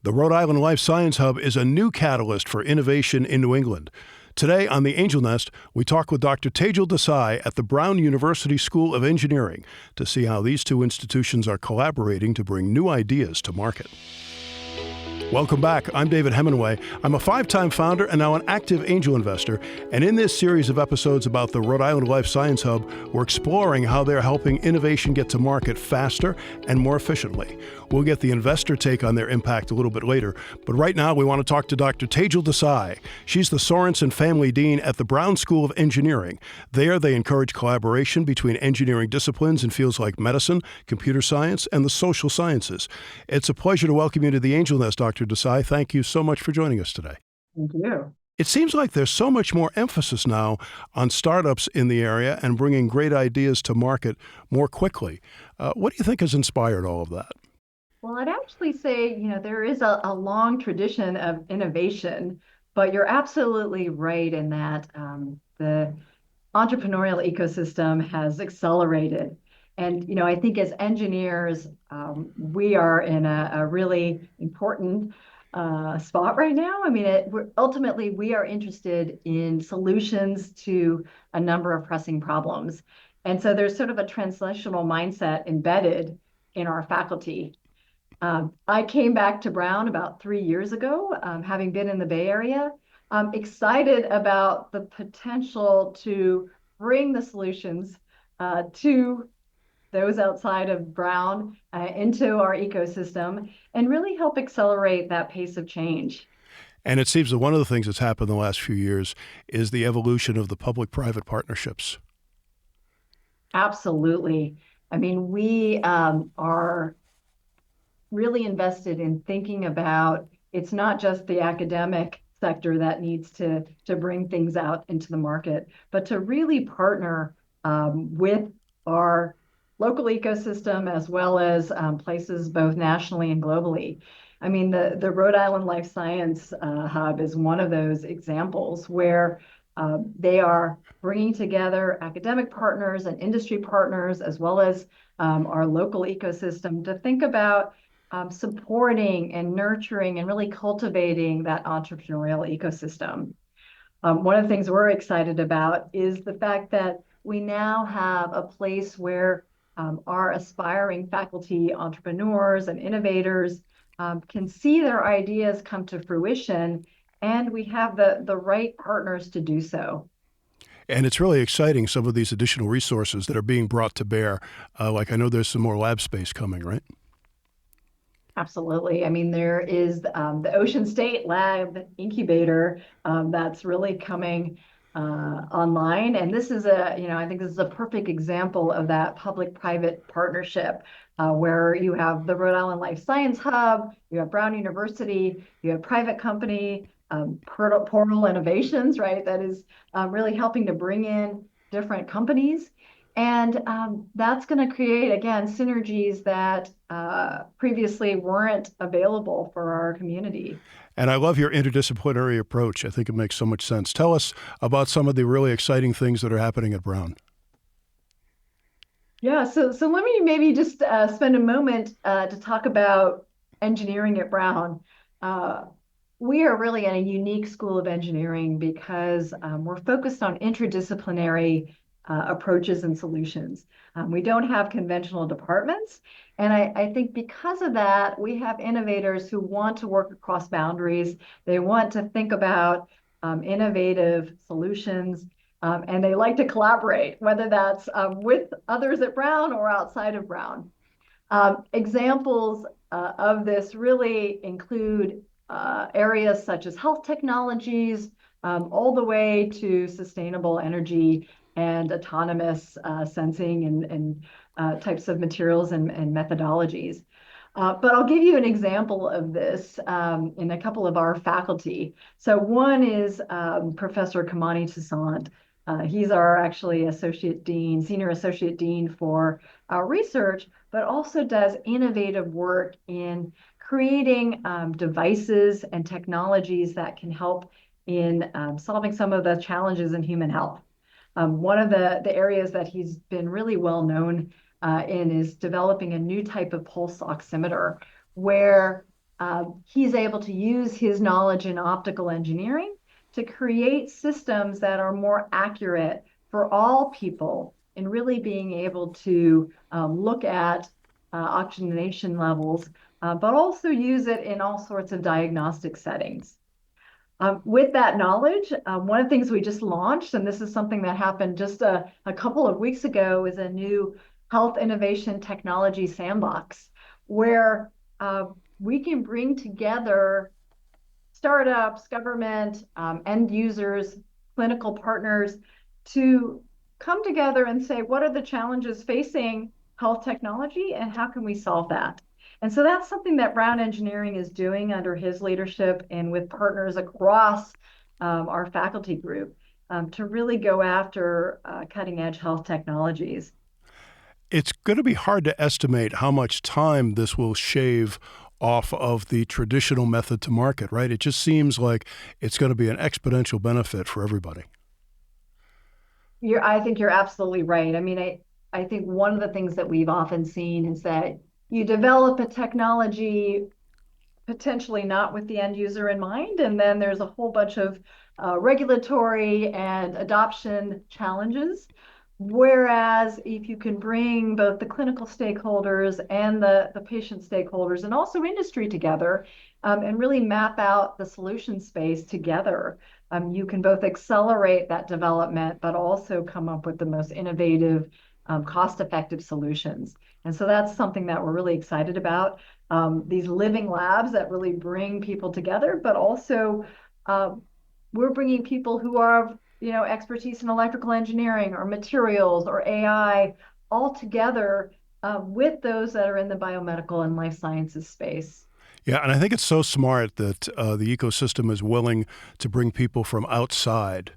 The Rhode Island Life Science Hub is a new catalyst for innovation in New England. Today on the Angel Nest, we talk with Dr. Tejal Desai at the Brown University School of Engineering to see how these two institutions are collaborating to bring new ideas to market. Welcome back. I'm David Hemingway. I'm a five-time founder and now an active angel investor. And in this series of episodes about the Rhode Island Life Science Hub, we're exploring how they're helping innovation get to market faster and more efficiently. We'll get the investor take on their impact a little bit later. But right now, we want to talk to Dr. Tejal Desai. She's the Sorenson Family Dean at the Brown School of Engineering. There, they encourage collaboration between engineering disciplines in fields like medicine, computer science, and the social sciences. It's a pleasure to welcome you to the Angel Nest, Dr. Desai. Thank you so much for joining us today. Thank you. It seems like there's so much more emphasis now on startups in the area and bringing great ideas to market more quickly. What do you think has inspired all of that? Well, I'd actually say, there is a long tradition of innovation, but you're absolutely right in that the entrepreneurial ecosystem has accelerated. And, I think as engineers, we are in a really important spot right now. I mean, ultimately, we are interested in solutions to a number of pressing problems. And so there's sort of a translational mindset embedded in our faculty. I came back to Brown about 3 years ago, having been in the Bay Area. I'm excited about the potential to bring the solutions to those outside of Brown into our ecosystem and really help accelerate that pace of change. And it seems that one of the things that's happened in the last few years is the evolution of the public-private partnerships. Absolutely. I mean, we are really invested in thinking about it's not just the academic sector that needs to bring things out into the market, but to really partner with our local ecosystem as well as places both nationally and globally. I mean, the Rhode Island Life Science Hub is one of those examples where they are bringing together academic partners and industry partners as well as our local ecosystem to think about supporting and nurturing and really cultivating that entrepreneurial ecosystem. One of the things we're excited about is the fact that we now have a place where our aspiring faculty entrepreneurs and innovators can see their ideas come to fruition, and we have the right partners to do so. And it's really exciting, some of these additional resources that are being brought to bear. Like I know there's some more lab space coming, right? Absolutely. I mean, there is the Ocean State Lab Incubator that's really coming online. And this is I think this is a perfect example of that public-private partnership where you have the Rhode Island Life Science Hub, you have Brown University, you have private company, Portal Innovations, right? That is really helping to bring in different companies. And that's going to create, again, synergies that previously weren't available for our community. And I love your interdisciplinary approach. I think it makes so much sense. Tell us about some of the really exciting things that are happening at Brown. Yeah, so let me maybe just spend a moment to talk about engineering at Brown. We are really in a unique school of engineering because we're focused on interdisciplinary approaches and solutions. We don't have conventional departments. And I think because of that, we have innovators who want to work across boundaries. They want to think about innovative solutions, and they like to collaborate, whether that's with others at Brown or outside of Brown. Examples of this really include areas such as health technologies, all the way to sustainable energy and autonomous sensing and types of materials and methodologies. But I'll give you an example of this in a couple of our faculty. So one is Professor Kamani Toussaint. He's our actually associate dean, senior associate dean for research, but also does innovative work in creating devices and technologies that can help in solving some of the challenges in human health. One of the areas that he's been really well known in is developing a new type of pulse oximeter where he's able to use his knowledge in optical engineering to create systems that are more accurate for all people and really being able to look at oxygenation levels, but also use it in all sorts of diagnostic settings. With that knowledge, one of the things we just launched, and this is something that happened just a couple of weeks ago, is a new health innovation technology sandbox where we can bring together startups, government, end users, clinical partners to come together and say, what are the challenges facing health technology and how can we solve that? And so that's something that Brown Engineering is doing under his leadership and with partners across our faculty group to really go after cutting edge health technologies. It's going to be hard to estimate how much time this will shave off of the traditional method to market, right? It just seems like it's going to be an exponential benefit for everybody. I think you're absolutely right. I mean, I think one of the things that we've often seen is that you develop a technology potentially not with the end user in mind. And then there's a whole bunch of regulatory and adoption challenges. Whereas if you can bring both the clinical stakeholders and the patient stakeholders and also industry together and really map out the solution space together, you can both accelerate that development, but also come up with the most innovative, cost-effective solutions. And so that's something that we're really excited about. These living labs that really bring people together, but also we're bringing people who are, expertise in electrical engineering or materials or AI all together with those that are in the biomedical and life sciences space. Yeah, and I think it's so smart that the ecosystem is willing to bring people from outside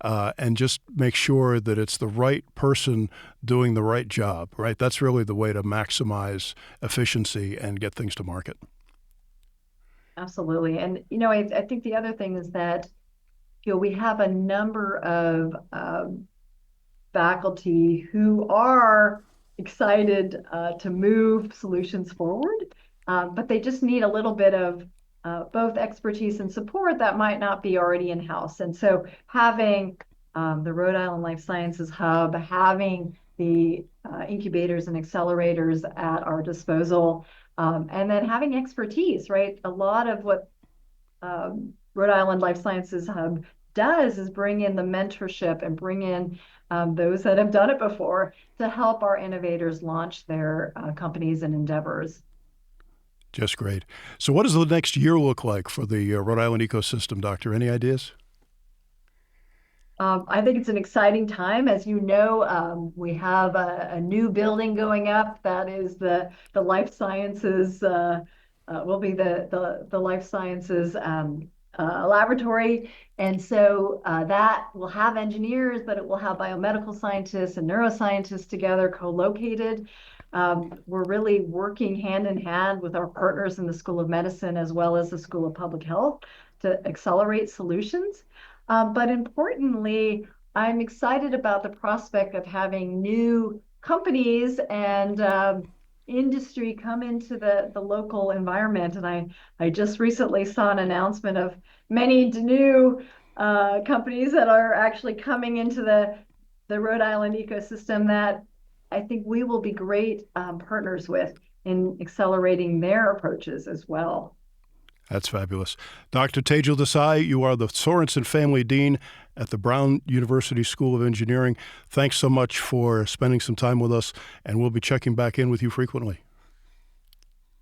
and just make sure that it's the right person doing the right job, right? That's really the way to maximize efficiency and get things to market. Absolutely. And, I think the other thing is that, we have a number of faculty who are excited to move solutions forward, but they just need a little bit of both expertise and support that might not be already in-house. And so having the Rhode Island Life Sciences Hub, having the incubators and accelerators at our disposal, and then having expertise, right? A lot of what Rhode Island Life Sciences Hub does is bring in the mentorship and bring in those that have done it before to help our innovators launch their companies and endeavors. Just great. So, what does the next year look like for the Rhode Island ecosystem, Doctor? Any ideas? I think it's an exciting time. As you know, we have a new building going up that is the life sciences, will be the life sciences laboratory. And so that will have engineers, but it will have biomedical scientists and neuroscientists together co-located. We're really working hand in hand with our partners in the School of Medicine as well as the School of Public Health to accelerate solutions. But importantly, I'm excited about the prospect of having new companies and industry come into the local environment. And I just recently saw an announcement of many new companies that are actually coming into the Rhode Island ecosystem that I think we will be great partners with in accelerating their approaches as well. That's fabulous. Dr. Tejal Desai, you are the Sorenson Family Dean at the Brown University School of Engineering. Thanks so much for spending some time with us, and we'll be checking back in with you frequently.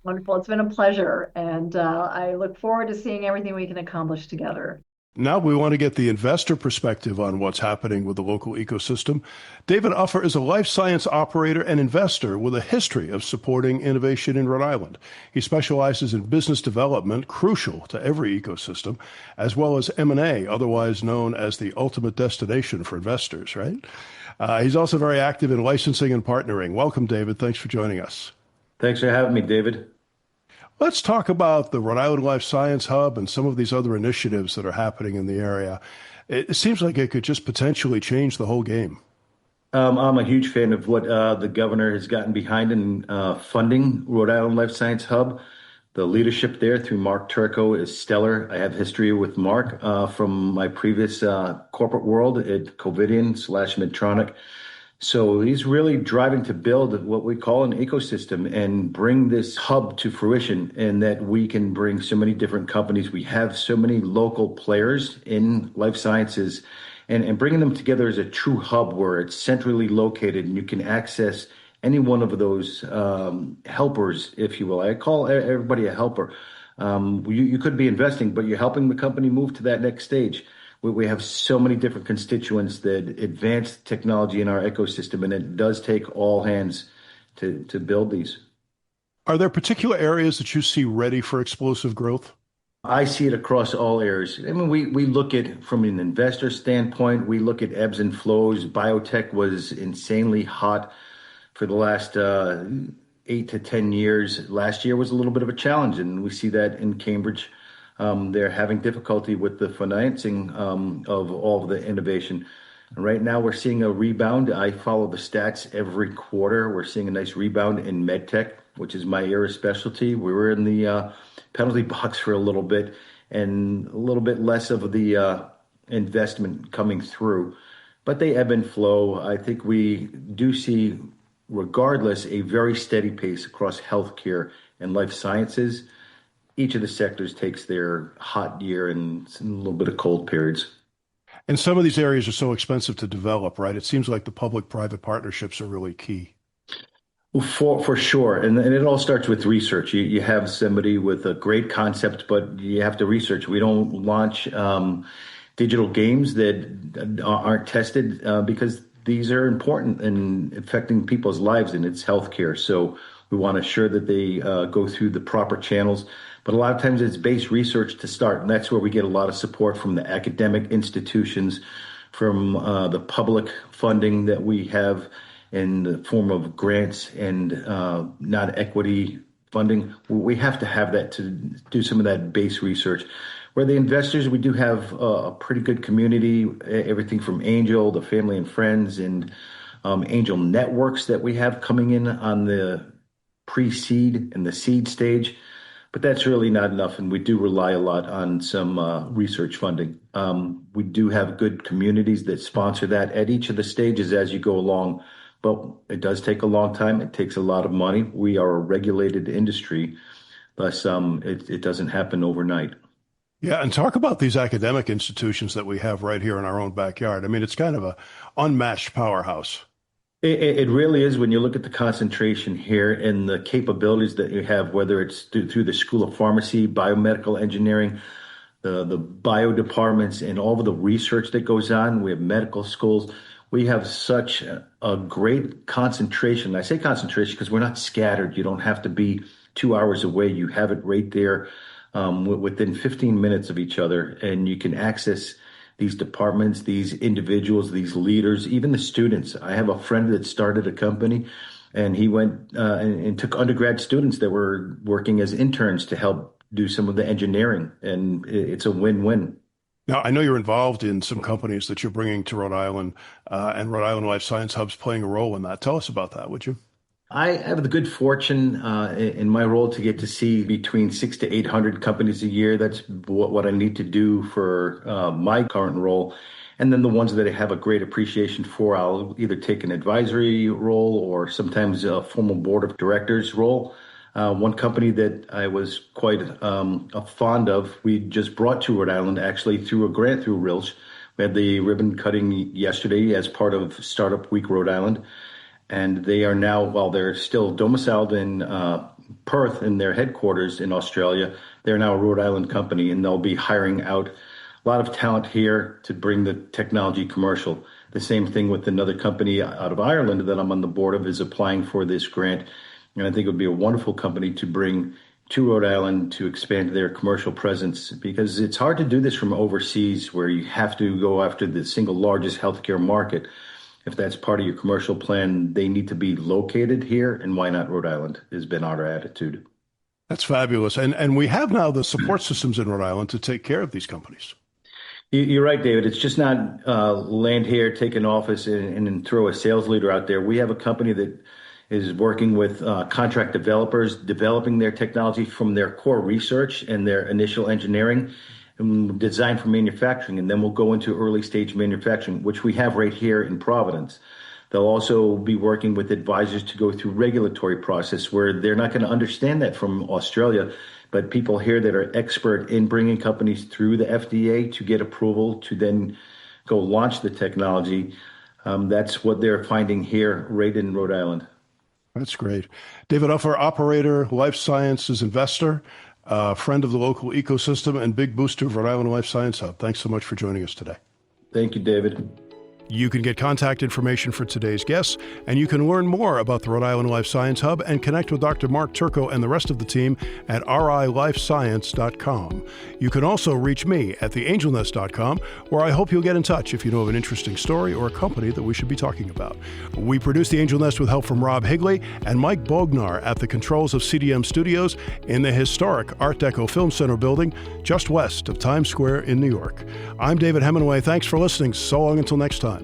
Wonderful. It's been a pleasure, and I look forward to seeing everything we can accomplish together. Now we want to get the investor perspective on what's happening with the local ecosystem. David Uffer is a life science operator and investor with a history of supporting innovation in Rhode Island. He specializes in business development, crucial to every ecosystem, as well as M&A, otherwise known as the ultimate destination for investors, right? He's also very active in licensing and partnering. Welcome, David. Thanks for joining us. Thanks for having me, David. Let's talk about the Rhode Island Life Science Hub and some of these other initiatives that are happening in the area. It seems like it could just potentially change the whole game. I'm a huge fan of what the governor has gotten behind in funding Rhode Island Life Science Hub. The leadership there through Mark Turco is stellar. I have history with Mark from my previous corporate world at Covidien / Medtronic. So he's really driving to build what we call an ecosystem and bring this hub to fruition, and that we can bring so many different companies. We have so many local players in life sciences, and bringing them together as a true hub where it's centrally located and you can access any one of those helpers, if you will. I call everybody a helper. You could be investing, but you're helping the company move to that next stage. We have so many different constituents that advance technology in our ecosystem, and it does take all hands to build these. Are there particular areas that you see ready for explosive growth? I see it across all areas. I mean, we look at from an investor standpoint, we look at ebbs and flows. Biotech was insanely hot for the last 8 to 10 years. Last year was a little bit of a challenge, and we see that in Cambridge. They're having difficulty with the financing of all of the innovation. And right now, we're seeing a rebound. I follow the stats every quarter. We're seeing a nice rebound in medtech, which is my area of specialty. We were in the penalty box for a little bit, and a little bit less of the investment coming through. But they ebb and flow. I think we do see, regardless, a very steady pace across healthcare and life sciences. Each of the sectors takes their hot year and a little bit of cold periods. And some of these areas are so expensive to develop, right? It seems like the public-private partnerships are really key. For sure. And it all starts with research. You have somebody with a great concept, but you have to research. We don't launch digital games that aren't tested because these are important and affecting people's lives, and it's healthcare. So we want to ensure that they go through the proper channels. But a lot of times it's base research to start, and that's where we get a lot of support from the academic institutions, from the public funding that we have in the form of grants and not equity funding. We have to have that to do some of that base research. Where the investors, we do have a pretty good community, everything from angel, the family and friends, and angel networks that we have coming in on the pre-seed and the seed stage. But that's really not enough, and we do rely a lot on some research funding. We do have good communities that sponsor that at each of the stages as you go along, but it does take a long time. It takes a lot of money. We are a regulated industry, thus it doesn't happen overnight. Yeah, and talk about these academic institutions that we have right here in our own backyard. I mean, it's kind of an unmatched powerhouse. It really is when you look at the concentration here and the capabilities that you have, whether it's through the School of Pharmacy, biomedical engineering, the bio departments, and all of the research that goes on. We have medical schools. We have such a great concentration. I say concentration because we're not scattered. You don't have to be 2 hours away. You have it right there within 15 minutes of each other, and you can access these departments, these individuals, these leaders, even the students. I have a friend that started a company, and he went and took undergrad students that were working as interns to help do some of the engineering, and it's a win-win. Now, I know you're involved in some companies that you're bringing to Rhode Island, and Rhode Island Life Science Hub's playing a role in that. Tell us about that, would you? I have the good fortune in my role to get to see between 600 to 800 companies a year. That's what I need to do for my current role. And then the ones that I have a great appreciation for, I'll either take an advisory role or sometimes a formal board of directors role. One company that I was quite fond of, we just brought to Rhode Island actually through a grant through RILS. We had the ribbon cutting yesterday as part of Startup Week Rhode Island. And they are now, while they're still domiciled in Perth in their headquarters in Australia, they're now a Rhode Island company, and they'll be hiring out a lot of talent here to bring the technology commercial. The same thing with another company out of Ireland that I'm on the board of is applying for this grant. And I think it would be a wonderful company to bring to Rhode Island to expand their commercial presence, because it's hard to do this from overseas where you have to go after the single largest healthcare market. If that's part of your commercial plan, they need to be located here, and why not Rhode Island has been our attitude. That's fabulous. And we have now the support systems in Rhode Island to take care of these companies. You're right, David. It's just not land here, take an office, and throw a sales leader out there. We have a company that is working with contract developers, developing their technology from their core research and their initial engineering and design for manufacturing. And then we'll go into early stage manufacturing, which we have right here in Providence. They'll also be working with advisors to go through regulatory process where they're not going to understand that from Australia, but people here that are expert in bringing companies through the FDA to get approval to then go launch the technology. That's what they're finding here right in Rhode Island. That's great. David Uffer, operator, life sciences investor, friend of the local ecosystem, and big booster of Rhode Island Life Science Hub. Thanks so much for joining us today. Thank you, David. You can get contact information for today's guests, and you can learn more about the Rhode Island Life Science Hub and connect with Dr. Mark Turco and the rest of the team at rilifescience.com. You can also reach me at theangelnest.com, where I hope you'll get in touch if you know of an interesting story or a company that we should be talking about. We produce The Angel Nest with help from Rob Higley and Mike Bognar at the controls of CDM Studios in the historic Art Deco Film Center building just west of Times Square in New York. I'm David Hemingway. Thanks for listening. So long until next time.